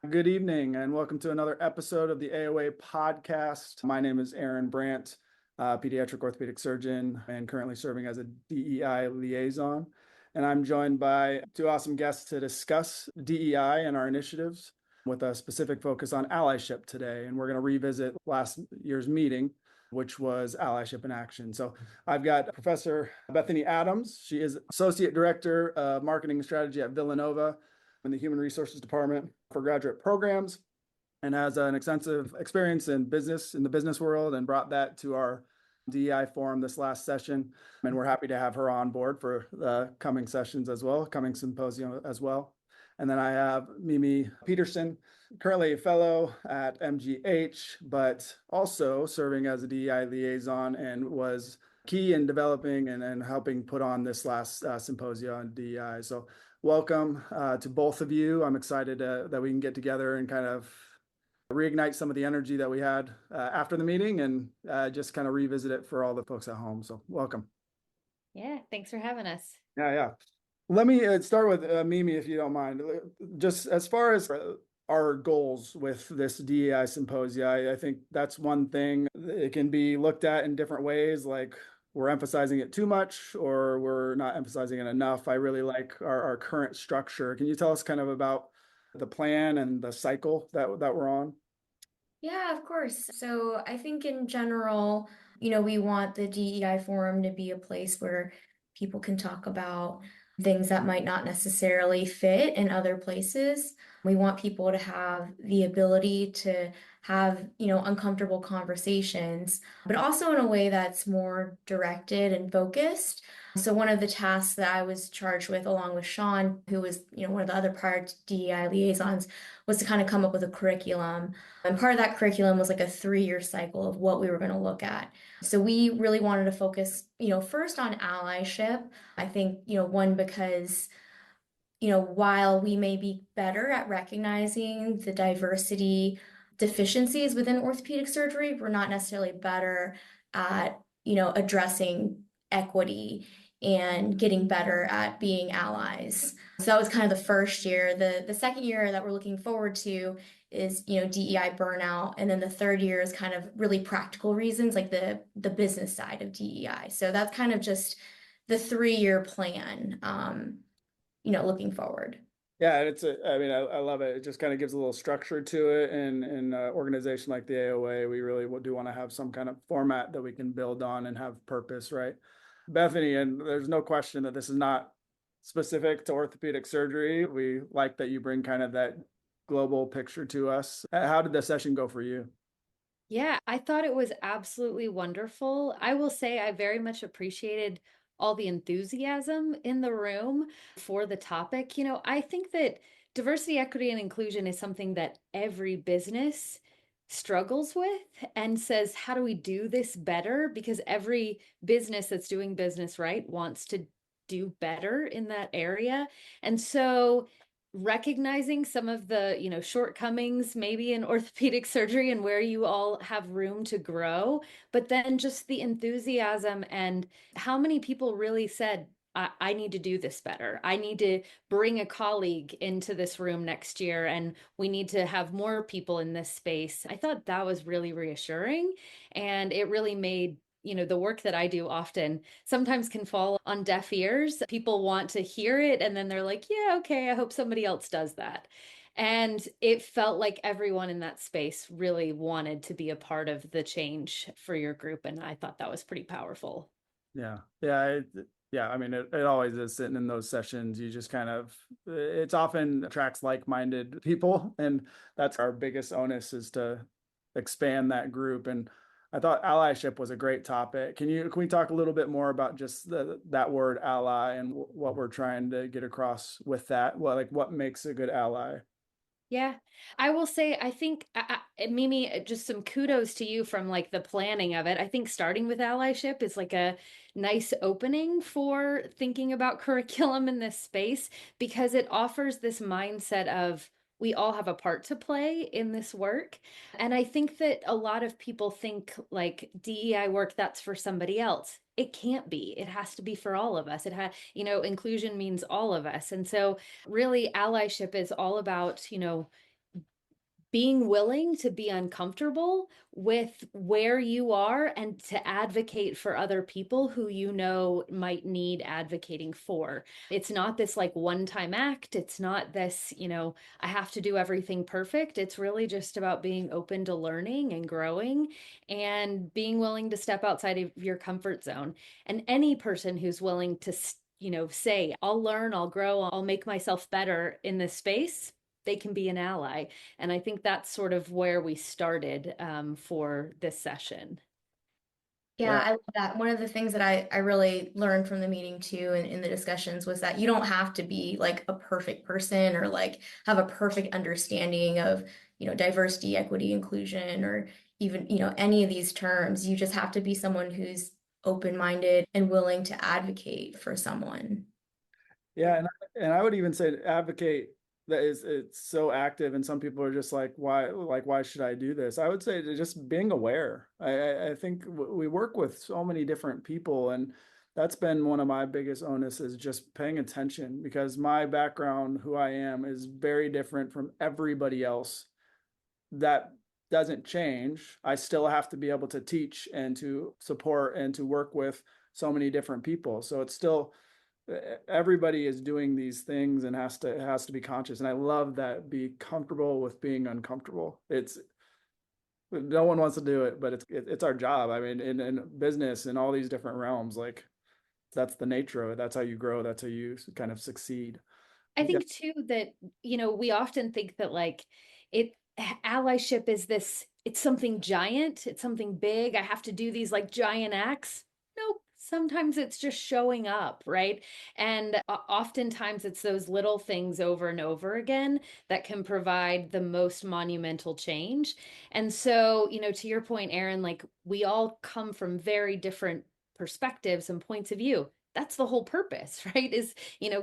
Good evening and welcome to another episode of the AOA podcast. My name is Brandt, pediatric orthopedic surgeon and currently serving as a DEI liaison. And I'm joined by two awesome guests to discuss DEI and our initiatives with a specific focus on allyship today. And we're going to revisit last year's meeting, which was Allyship in Action. So I've got Professor Bethany Adams. She is Associate Director of Marketing and Strategy at Villanova in the Human Resources Department for graduate programs, and has an extensive experience in the business world, and brought that to our DEI forum this last session. And we're happy to have her on board for the coming sessions as well, coming symposium as well. And then I have Mimi Peterson, currently a fellow at MGH, but also serving as a DEI liaison and was key in developing and helping put on this last symposium on DEI. So welcome to both of you. I'm excited that we can get together and kind of reignite some of the energy that we had after the meeting and just kind of revisit it for all the folks at home. So welcome. Yeah, thanks for having us. Yeah. Let me start with Mimi, if you don't mind. Just as far as our goals with this DEI symposia, I think that's one thing. It can be looked at in different ways, like we're emphasizing it too much or we're not emphasizing it enough. I really like our current structure. Can you tell us kind of about the plan and the cycle that we're on? Yeah, of course. So I think in general, we want the DEI forum to be a place where people can talk about things that might not necessarily fit in other places. We want people to have the ability to have, uncomfortable conversations, but also in a way that's more directed and focused. So one of the tasks that I was charged with, along with Sean, who was, one of the other prior DEI liaisons, was to kind of come up with a curriculum. And part of that curriculum was like a 3-year cycle of what we were going to look at. So we really wanted to focus, first on allyship. I think, one, because while we may be better at recognizing the diversity deficiencies within orthopedic surgery, we're not necessarily better at, addressing equity and getting better at being allies. So that was kind of the first year. The second year that we're looking forward to is, DEI burnout. And then the third year is kind of really practical reasons, like the business side of DEI. So that's kind of just the 3-year plan, looking forward. Yeah, I love it. It just kind of gives a little structure to it. And in an organization like the AOA, we really do want to have some kind of format that we can build on and have purpose, right? Bethany, and there's no question that this is not specific to orthopedic surgery. We like that you bring kind of that global picture to us. How did the session go for you? Yeah, I thought it was absolutely wonderful. I will say I very much appreciated all the enthusiasm in the room for the topic. I think that diversity, equity, and inclusion is something that every business struggles with and says, how do we do this better? Because every business that's doing business right wants to do better in that area. And so recognizing some of the shortcomings maybe in orthopedic surgery and where you all have room to grow, but then just the enthusiasm and how many people really said, I need to do this better. I need to bring a colleague into this room next year, and we need to have more people in this space. I thought that was really reassuring, and it really made the work that I do often sometimes can fall on deaf ears. People want to hear it, and then they're like, yeah, okay, I hope somebody else does that. And it felt like everyone in that space really wanted to be a part of the change for your group, and I thought that was pretty powerful. Yeah. I mean, it always is sitting in those sessions. You just kind of, it's often attracts like-minded people. And that's our biggest onus, is to expand that group. And I thought allyship was a great topic. Can we talk a little bit more about just that word ally and what we're trying to get across with that? What makes a good ally? Yeah, I will say, I think, Mimi, just some kudos to you from like the planning of it. I think starting with allyship is like a nice opening for thinking about curriculum in this space, because it offers this mindset of we all have a part to play in this work. And I think that a lot of people think like DEI work, that's for somebody else. It can't be. It has to be for all of us. Inclusion means all of us. And so really allyship is all about, being willing to be uncomfortable with where you are and to advocate for other people who you know might need advocating for. It's not this like one-time act. It's not this, I have to do everything perfect. It's really just about being open to learning and growing and being willing to step outside of your comfort zone. And any person who's willing to, say, I'll learn, I'll grow, I'll make myself better in this space, they can be an ally. And I think that's sort of where we started for this session. Yeah, I love that. One of the things that I really learned from the meeting too, and in the discussions, was that you don't have to be like a perfect person or like have a perfect understanding of, diversity, equity, inclusion, or even, any of these terms. You just have to be someone who's open-minded and willing to advocate for someone. Yeah, and I would even say advocate that it's so active, and some people are just like, why should I do this? I would say just being aware. I think we work with so many different people, and that's been one of my biggest onus is just paying attention, because my background, who I am, is very different from everybody else. That doesn't change. I still have to be able to teach and to support and to work with so many different people. So it's still everybody is doing these things and has to be conscious. And I love that, be comfortable with being uncomfortable. It's no one wants to do it, but it's our job. I mean, in business and all these different realms, like that's the nature of it. That's how you grow. That's how you kind of succeed. I think too that, we often think that like it allyship is this, it's something giant, it's something big. I have to do these like giant acts. Nope. Sometimes it's just showing up, right? And oftentimes it's those little things over and over again that can provide the most monumental change. And so, to your point, Aaron, like we all come from very different perspectives and points of view. That's the whole purpose, right? Is,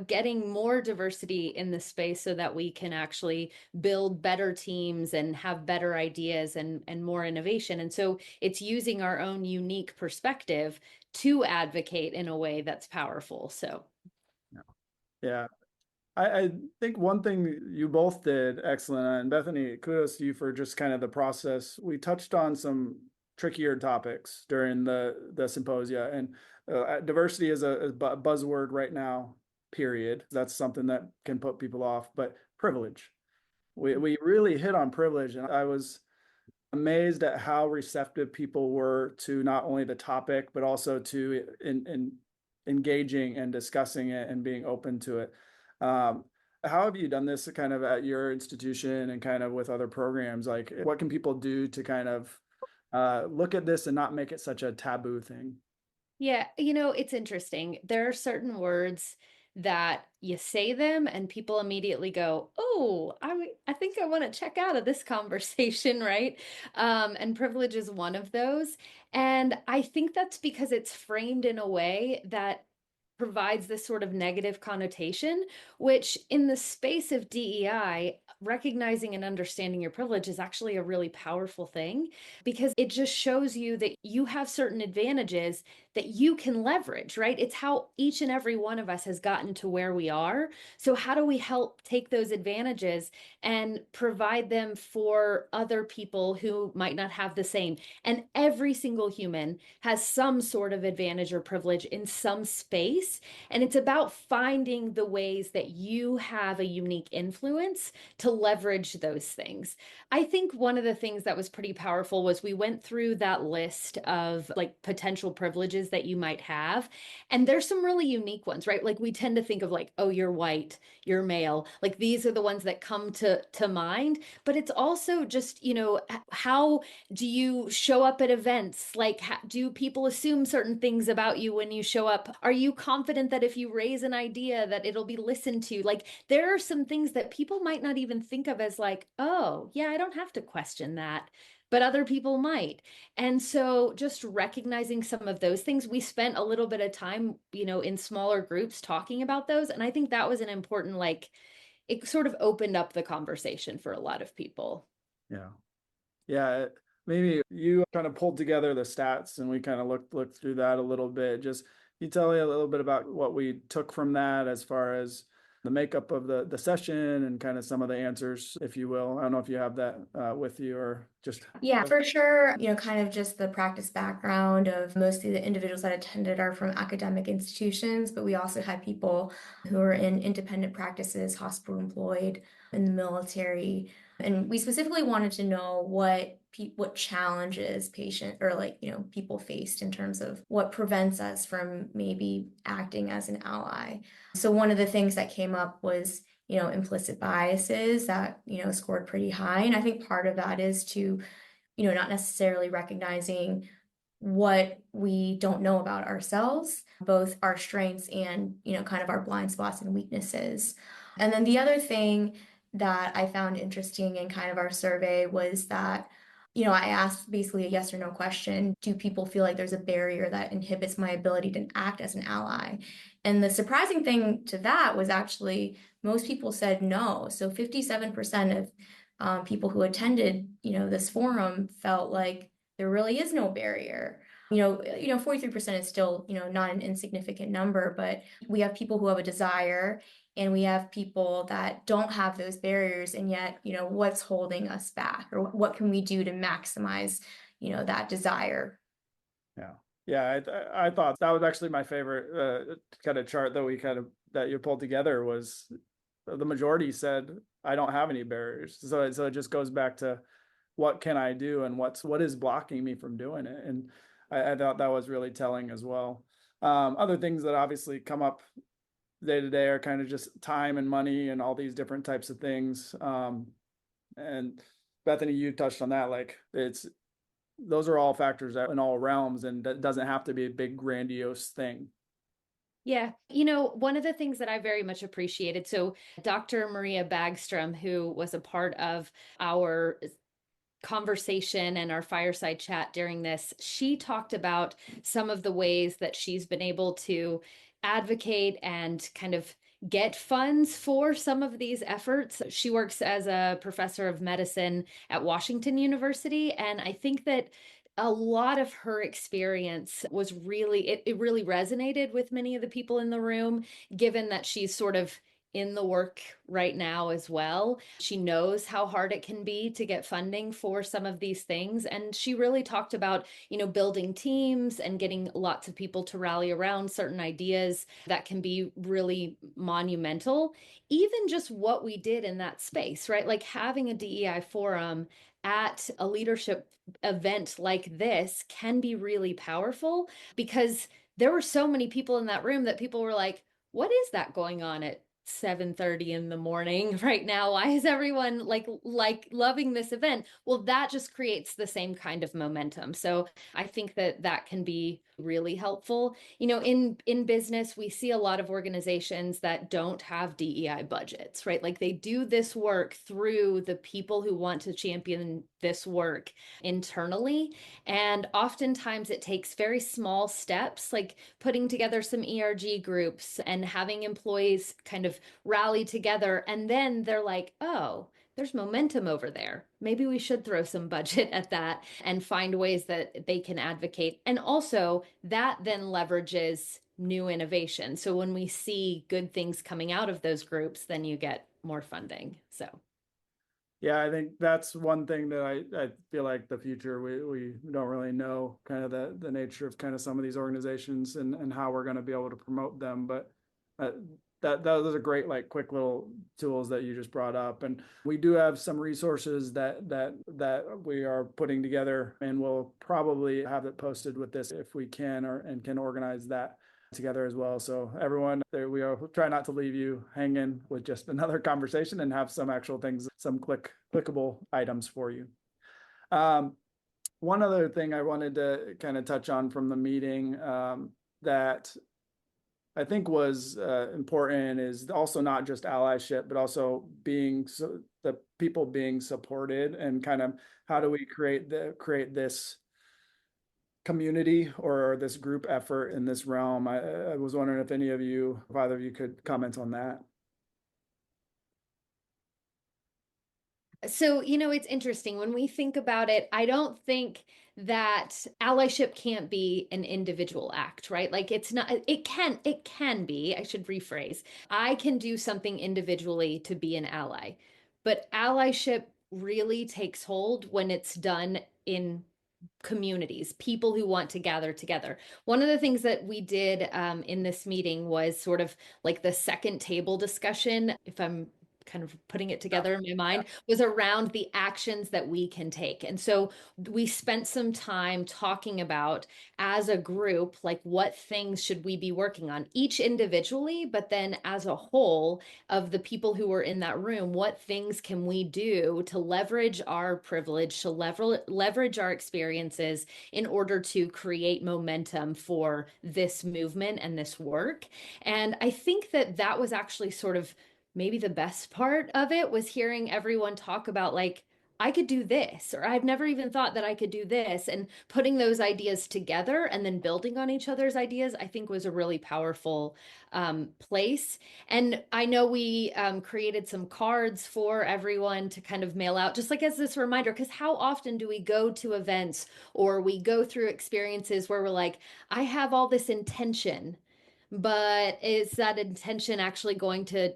getting more diversity in the space so that we can actually build better teams and have better ideas and more innovation. And so it's using our own unique perspective to advocate in a way that's powerful. So, Yeah. I think one thing you both did excellent, and Bethany, kudos to you for just kind of the process. We touched on some trickier topics during the symposia, and diversity is a buzzword right now, period. That's something that can put people off, but privilege. We really hit on privilege, and I was amazed at how receptive people were to not only the topic, but also to in engaging and discussing it and being open to it. How have you done this kind of at your institution and kind of with other programs? Like, what can people do to kind of look at this and not make it such a taboo thing? yeah, it's interesting. There are certain words that you say them and people immediately go, "Oh, I think I want to check out of this conversation," right? And privilege is one of those. And I think that's because it's framed in a way that provides this sort of negative connotation, which in the space of DEI, recognizing and understanding your privilege is actually a really powerful thing because it just shows you that you have certain advantages that you can leverage, right? It's how each and every one of us has gotten to where we are. So, how do we help take those advantages and provide them for other people who might not have the same? And every single human has some sort of advantage or privilege in some space. And it's about finding the ways that you have a unique influence to leverage those things. I think one of the things that was pretty powerful was we went through that list of like potential privileges that you might have. And there's some really unique ones, right? Like we tend to think of like, oh, you're white, you're male. Like these are the ones that come to mind. But it's also just, how do you show up at events? Like, do people assume certain things about you when you show up? Are you confident that if you raise an idea that it'll be listened to? Like, there are some things that people might not even think of as like, oh, yeah, I don't have to question that, but other people might. And so just recognizing some of those things, we spent a little bit of time, in smaller groups talking about those. And I think that was an important, like, it sort of opened up the conversation for a lot of people. Yeah. Yeah. Maybe you kind of pulled together the stats and we kind of looked through that a little bit. Just you tell me a little bit about what we took from that as far as the makeup of the session and kind of some of the answers, if you will. I don't know if you have that with you or just. Yeah, for sure. Kind of just the practice background of mostly the individuals that attended are from academic institutions, but we also had people who are in independent practices, hospital employed, in the military. And we specifically wanted to know what challenges people faced in terms of what prevents us from maybe acting as an ally. So one of the things that came up was implicit biases that scored pretty high. And I think part of that is to not necessarily recognizing what we don't know about ourselves, both our strengths and kind of our blind spots and weaknesses. And then the other thing that I found interesting in kind of our survey was that I asked basically a yes or no question. Do people feel like there's a barrier that inhibits my ability to act as an ally? And the surprising thing to that was actually most people said no. So 57% of people who attended, this forum felt like there really is no barrier. 43% is still, not an insignificant number, but we have people who have a desire and we have people that don't have those barriers, and yet, what's holding us back, or what can we do to maximize, that desire? Yeah, I thought that was actually my favorite kind of chart that you pulled together. Was the majority said I don't have any barriers, so it just goes back to what can I do and what is blocking me from doing it, and I thought that was really telling as well. Other things that obviously come up day to day are kind of just time and money and all these different types of things. And Bethany, you touched on that. Like those are all factors in all realms, and that doesn't have to be a big grandiose thing. Yeah. One of the things that I very much appreciated, so Dr. Maria Bagstrom, who was a part of our conversation and our fireside chat during this, she talked about some of the ways that she's been able to advocate and kind of get funds for some of these efforts. She works as a professor of medicine at Washington University, and I think that a lot of her experience was really, it really resonated with many of the people in the room, given that she's sort of in the work right now as well. She knows how hard it can be to get funding for some of these things. And she really talked about, building teams and getting lots of people to rally around certain ideas that can be really monumental. Even just what we did in that space, right? Like having a DEI forum at a leadership event like this can be really powerful, because there were so many people in that room that people were like, what is that going on at 7:30 in the morning right now? Why is everyone like loving this event? Well, that just creates the same kind of momentum. So I think that can be really helpful. In business, we see a lot of organizations that don't have DEI budgets, right? Like they do this work through the people who want to champion this work internally. And oftentimes it takes very small steps, like putting together some ERG groups and having employees kind of rally together. And then they're like, oh, there's momentum over there. Maybe we should throw some budget at that and find ways that they can advocate. And also that then leverages new innovation. So when we see good things coming out of those groups, then you get more funding. So yeah, I think that's one thing that I feel like the future, we don't really know kind of the nature of kind of some of these organizations and how we're going to be able to promote them. But those are great, like quick little tools that you just brought up. And we do have some resources that we are putting together, and we'll probably have it posted with this if we can, and can organize that together as well. So everyone, there we are. We'll try not to leave you hanging with just another conversation, and have some actual things, some clickable items for you. One other thing I wanted to kind of touch on from the meeting that I think was important is also not just allyship, but also the people being supported, and kind of how do we create this community or this group effort in this realm. I was wondering if either of you could comment on that. So, it's interesting when we think about it. I don't think that allyship can't be an individual act, right? Like it's not, it can be, I should rephrase. I can do something individually to be an ally, but allyship really takes hold when it's done in communities, people who want to gather together. One of the things that we did in this meeting was sort of like the second table discussion, if I'm kind of putting it together in my mind, was around the actions that we can take. And so we spent some time talking about, as a group, like what things should we be working on, each individually, but then as a whole of the people who were in that room, what things can we do to leverage our privilege, to leverage our experiences in order to create momentum for this movement and this work. And I think that that was actually sort of maybe the best part of it, was hearing everyone talk about, like, I could do this, or I've never even thought that I could do this. And putting those ideas together and then building on each other's ideas, I think was a really powerful place. And I know we created some cards for everyone to kind of mail out, just like as this reminder, because how often do we go to events or we go through experiences where we're like, I have all this intention, but is that intention actually going to,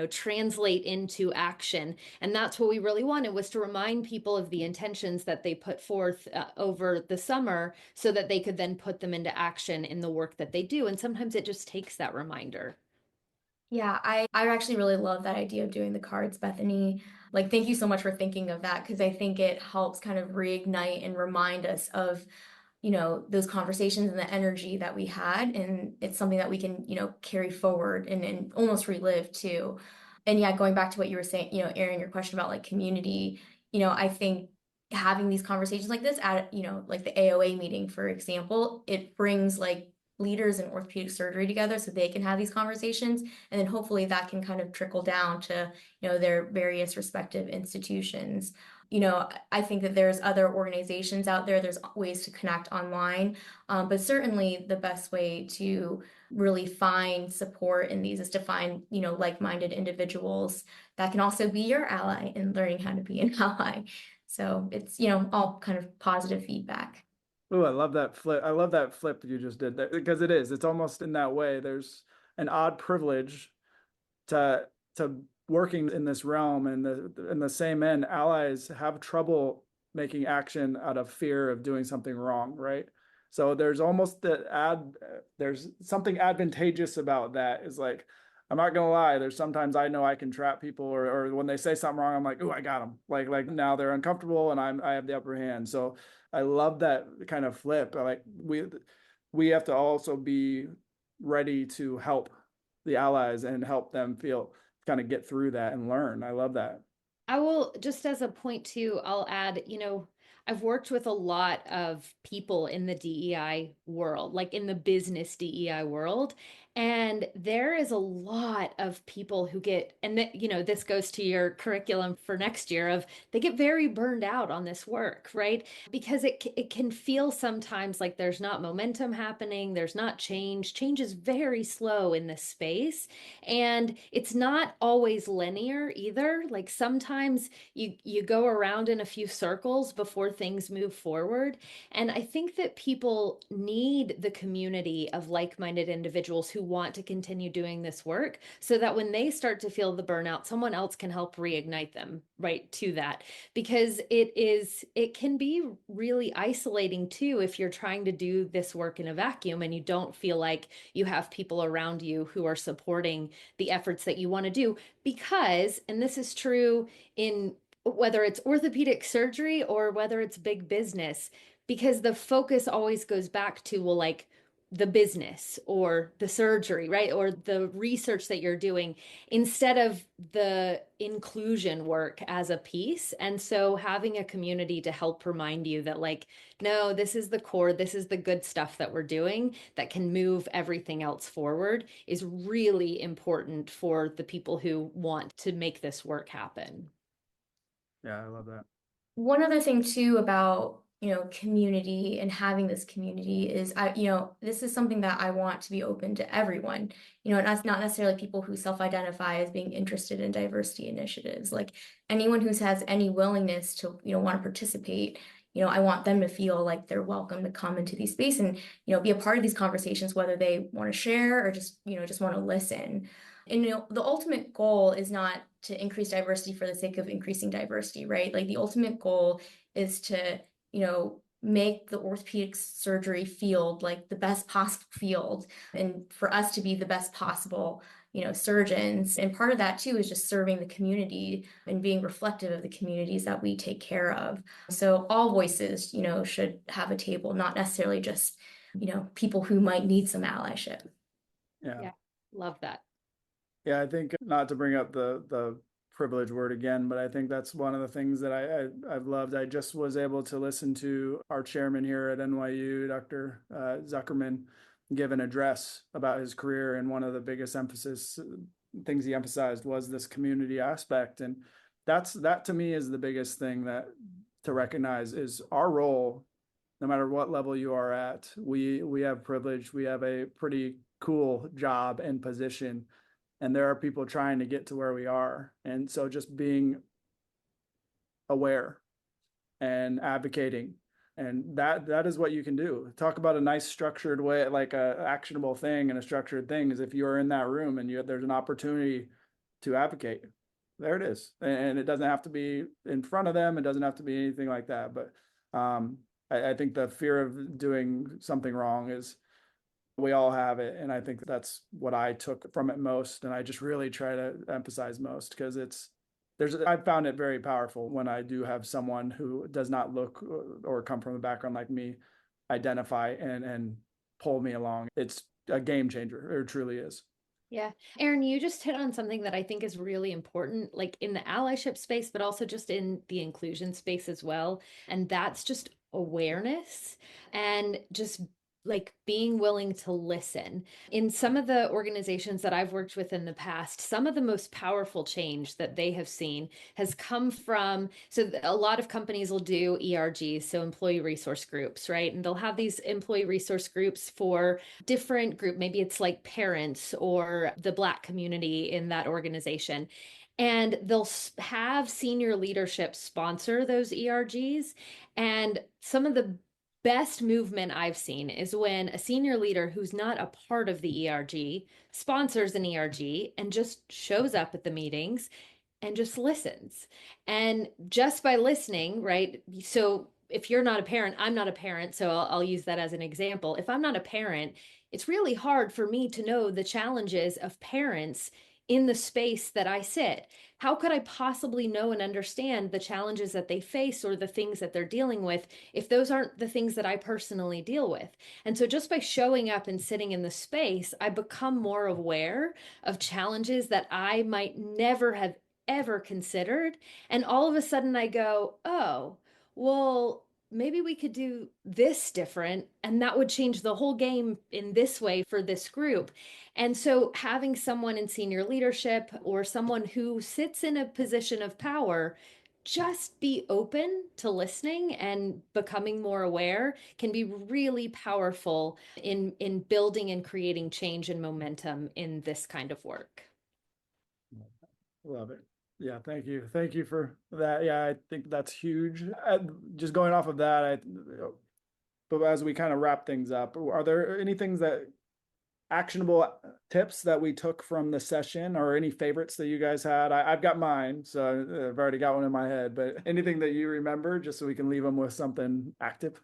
translate into action? And that's what we really wanted, was to remind people of the intentions that they put forth over the summer, so that they could then put them into action in the work that they do. And sometimes it just takes that reminder. Yeah, I actually really love that idea of doing the cards, Bethany. Like, thank you so much for thinking of that, because I think it helps kind of reignite and remind us of, those conversations and the energy that we had. And it's something that we can, carry forward and almost relive too. And yeah, going back to what you were saying, Erin, your question about like community, I think having these conversations like this at, like the AOA meeting, for example, it brings like leaders in orthopedic surgery together so they can have these conversations, and then hopefully that can kind of trickle down to their various respective institutions. I think that there's other organizations out there, there's ways to connect online, but certainly the best way to really find support in these is to find like-minded individuals that can also be your ally in learning how to be an ally. So it's all kind of positive feedback. Oh, I love that flip. I love that flip you just did there, because it is. It's almost in that way. There's an odd privilege to working in this realm, and in the same end, allies have trouble making action out of fear of doing something wrong, right? So there's almost there's something advantageous about that. Is like, I'm not gonna lie, there's sometimes I know I can trap people, or when they say something wrong, I'm like, oh, I got them. Like now they're uncomfortable and I have the upper hand. So I love that kind of flip. Like we have to also be ready to help the allies and help them feel, kind of get through that and learn. I love that. I will, just as a point too, I'll add, I've worked with a lot of people in the DEI world, like in the business DEI world. And there is a lot of people who get, and that, this goes to your curriculum for next year, of they get very burned out on this work, right? Because it can feel sometimes like there's not momentum happening, there's not change. Change is very slow in this space. And it's not always linear either. Like sometimes you go around in a few circles before things move forward. And I think that people need the community of like-minded individuals who want to continue doing this work, so that when they start to feel the burnout, someone else can help reignite them right to that. Because it can be really isolating too, if you're trying to do this work in a vacuum and you don't feel like you have people around you who are supporting the efforts that you want to do. Because, and this is true in whether it's orthopedic surgery or whether it's big business, because the focus always goes back to, well, like the business or the surgery, right? Or the research that you're doing, instead of the inclusion work as a piece. And so having a community to help remind you that, like, no, this is the core, this is the good stuff that we're doing that can move everything else forward, is really important for the people who want to make this work happen. Yeah, I love that. One other thing too about community and having this community is, this is something that I want to be open to everyone, and that's not necessarily people who self-identify as being interested in diversity initiatives. Like anyone who has any willingness to, want to participate, I want them to feel like they're welcome to come into these spaces and, be a part of these conversations, whether they want to share or just want to listen. And, the ultimate goal is not to increase diversity for the sake of increasing diversity, right? Like the ultimate goal is to, make the orthopedic surgery field like the best possible field and for us to be the best possible, surgeons. And part of that too is just serving the community and being reflective of the communities that we take care of. So all voices, should have a table, not necessarily just, people who might need some allyship. Yeah, love that. Yeah, I think not to bring up the privilege word again, but I think that's one of the things that I've loved. I just was able to listen to our chairman here at NYU, Dr. Zuckerman, give an address about his career, and one of the biggest things he emphasized was this community aspect, and that to me is the biggest thing that to recognize is our role. No matter what level you are at, we have privilege. We have a pretty cool job and position, and there are people trying to get to where we are. And so just being aware and advocating, and that is what you can do. Talk about a nice structured way, like a actionable thing and a structured thing is if you are in that room and there's an opportunity to advocate, there it is. And it doesn't have to be in front of them. It doesn't have to be anything like that. But I think the fear of doing something wrong is, we all have it. And I think that's what I took from it most. And I just really try to emphasize most because I found it very powerful when I do have someone who does not look or come from a background like me, identify and pull me along. It's a game changer. It truly is. Yeah. Erin, you just hit on something that I think is really important, like in the allyship space, but also just in the inclusion space as well. And that's just awareness and just like being willing to listen. In some of the organizations that I've worked with in the past, some of the most powerful change that they have seen has come from, so a lot of companies will do ERGs, so employee resource groups, right? And they'll have these employee resource groups for different group, maybe it's like parents or the Black community in that organization. And they'll have senior leadership sponsor those ERGs. And some of the best movement I've seen is when a senior leader who's not a part of the ERG sponsors an ERG and just shows up at the meetings and just listens. And just by listening, right? So if you're not a parent, I'm not a parent, so I'll use that as an example. If I'm not a parent, it's really hard for me to know the challenges of parents in the space that I sit. How could I possibly know and understand the challenges that they face or the things that they're dealing with if those aren't the things that I personally deal with? And so just by showing up and sitting in the space, I become more aware of challenges that I might never have ever considered. And all of a sudden I go, oh, well, maybe we could do this different, and that would change the whole game in this way for this group. And so having someone in senior leadership or someone who sits in a position of power just be open to listening and becoming more aware can be really powerful in building and creating change and momentum in this kind of work. Love it. Yeah, thank you. Thank you for that. Yeah, I think that's huge. Just going off of that, but as we kind of wrap things up, are there any things that actionable tips that we took from the session or any favorites that you guys had? I've got mine, so I've already got one in my head, but anything that you remember just so we can leave them with something active?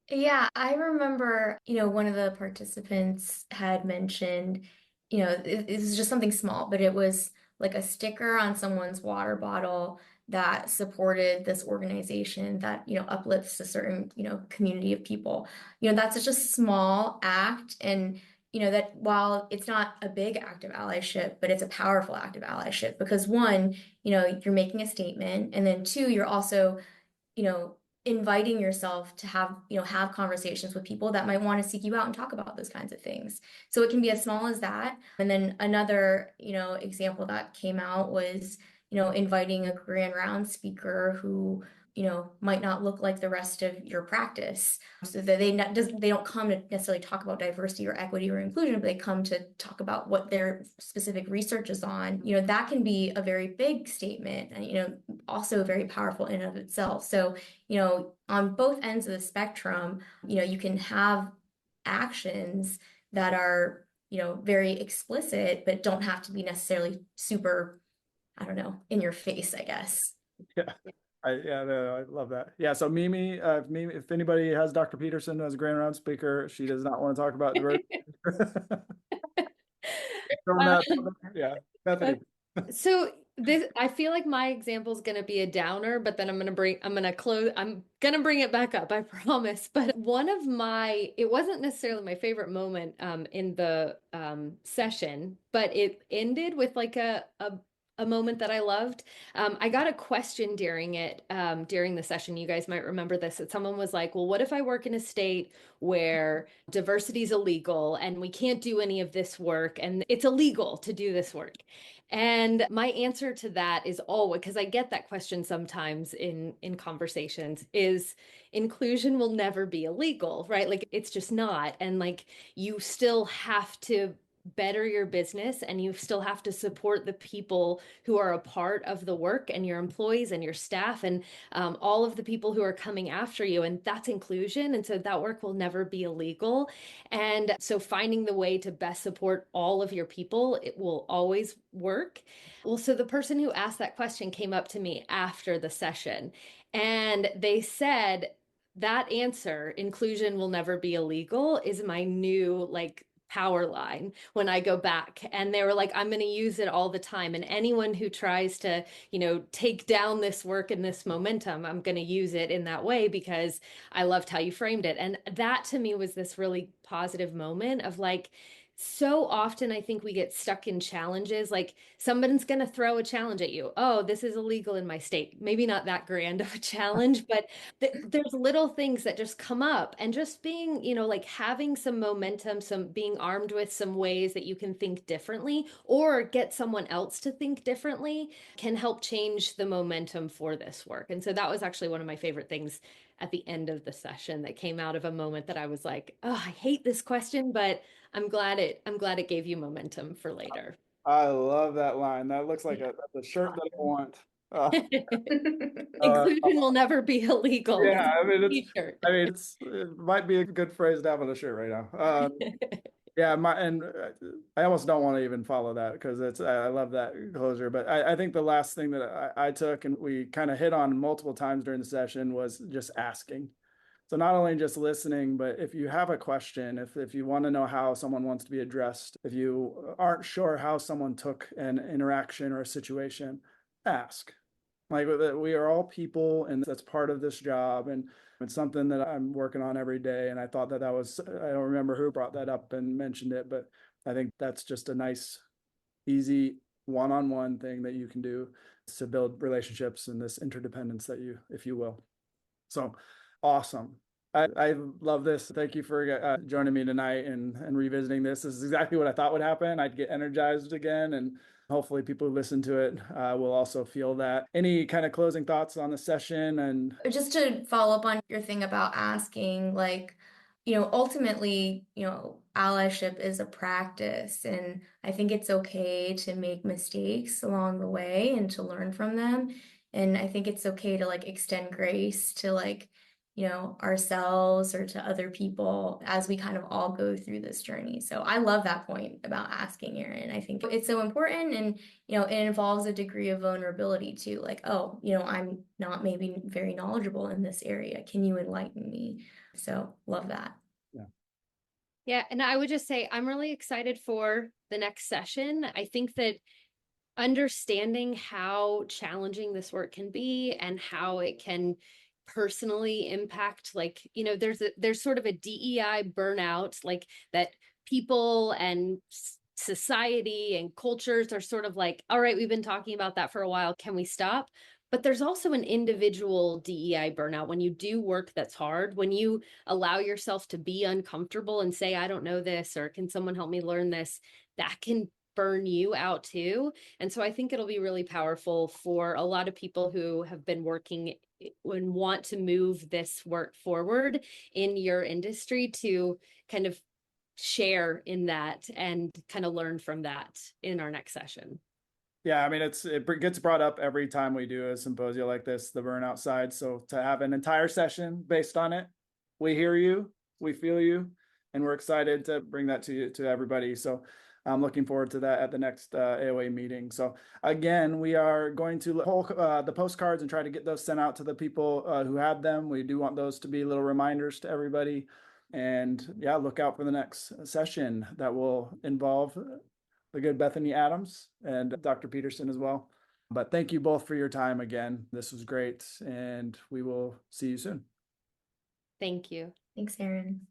Yeah, I remember, one of the participants had mentioned, it was just something small, but it was like a sticker on someone's water bottle that supported this organization that, uplifts a certain, community of people. That's such a small act. And, that while it's not a big act of allyship, but it's a powerful act of allyship because one, you're making a statement, and then two, you're also, inviting yourself to have conversations with people that might want to seek you out and talk about those kinds of things. So it can be as small as that. And then another, example that came out was, inviting a grand round speaker who might not look like the rest of your practice. So that they don't come to necessarily talk about diversity or equity or inclusion, but they come to talk about what their specific research is on. That can be a very big statement and, also very powerful in and of itself. So, on both ends of the spectrum, you can have actions that are, very explicit, but don't have to be necessarily super, I don't know, in your face, I guess. Yeah. No, I love that. Yeah. So Mimi, if anybody has Dr. Peterson as a grand round speaker, she does not want to talk about diversity. Yeah. Bethany. So this, I feel like my example is going to be a downer, but then I'm going to bring it back up, I promise. But it wasn't necessarily my favorite moment in the session, but it ended with like a moment that I loved. I got a question during the session. You guys might remember this, that someone was like, well, what if I work in a state where diversity is illegal and we can't do any of this work and it's illegal to do this work? And my answer to that is always, because I get that question sometimes in conversations, is inclusion will never be illegal, right? Like it's just not. And like you still have to better your business and you still have to support the people who are a part of the work and your employees and your staff and all of the people who are coming after you. And that's inclusion. And so that work will never be illegal. And so finding the way to best support all of your people, it will always work. Well, so the person who asked that question came up to me after the session and they said, that answer, inclusion will never be illegal, is my new like power line when I go back. And they were like, I'm going to use it all the time. And anyone who tries to, take down this work and this momentum, I'm going to use it in that way because I loved how you framed it. And that to me was this really positive moment of like, so often I think we get stuck in challenges. Like someone's going to throw a challenge at you. Oh, this is illegal in my state. Maybe not that grand of a challenge, but there's little things that just come up and just being, like having some momentum, some being armed with some ways that you can think differently or get someone else to think differently can help change the momentum for this work. And so that was actually one of my favorite things at the end of the session that came out of a moment that I was like, oh, I hate this question, but I'm glad it gave you momentum for later. I love that line. That looks like that's a shirt that I want. Inclusion will never be illegal. Yeah, T-shirt. it might be a good phrase to have on a shirt right now. Yeah, I almost don't want to even follow that because I love that closure. But I think the last thing that I took and we kind of hit on multiple times during the session was just asking. So not only just listening, but if you have a question, if you want to know how someone wants to be addressed, if you aren't sure how someone took an interaction or a situation, ask. Like we are all people and that's part of this job. And it's something that I'm working on every day. And I thought that I don't remember who brought that up and mentioned it, but I think that's just a nice, easy one-on-one thing that you can do to build relationships and this interdependence if you will. So awesome. I love this. Thank you for joining me tonight and revisiting this. This is exactly what I thought would happen. I'd get energized again, and hopefully people who listen to it will also feel that. Any kind of closing thoughts on the session? And just to follow up on your thing about asking, like, ultimately, allyship is a practice, and I think it's okay to make mistakes along the way and to learn from them. And I think it's okay to like extend grace to like, ourselves or to other people as we kind of all go through this journey. So I love that point about asking, Erin. I think it's so important and, it involves a degree of vulnerability too. Like, oh, I'm not maybe very knowledgeable in this area. Can you enlighten me? So love that. Yeah. Yeah. And I would just say, I'm really excited for the next session. I think that understanding how challenging this work can be and how it can personally impact, like, there's sort of a DEI burnout, like that people and society and cultures are sort of like, all right, we've been talking about that for a while. Can we stop? But there's also an individual DEI burnout when you do work that's hard, when you allow yourself to be uncomfortable and say, I don't know this, or can someone help me learn this? That can burn you out too. And so I think it'll be really powerful for a lot of people who have been working and want to move this work forward in your industry to kind of share in that and kind of learn from that in our next session. Yeah, I mean, it gets brought up every time we do a symposia like this, the burnout side. So to have an entire session based on it, we hear you, we feel you, and we're excited to bring that to everybody. So I'm looking forward to that at the next AOA meeting. So again, we are going to pull the postcards and try to get those sent out to the people who had them. We do want those to be little reminders to everybody. And yeah, look out for the next session that will involve the good Bethany Adams and Dr. Peterson as well. But thank you both for your time again. This was great, and we will see you soon. Thank you. Thanks, Aaron.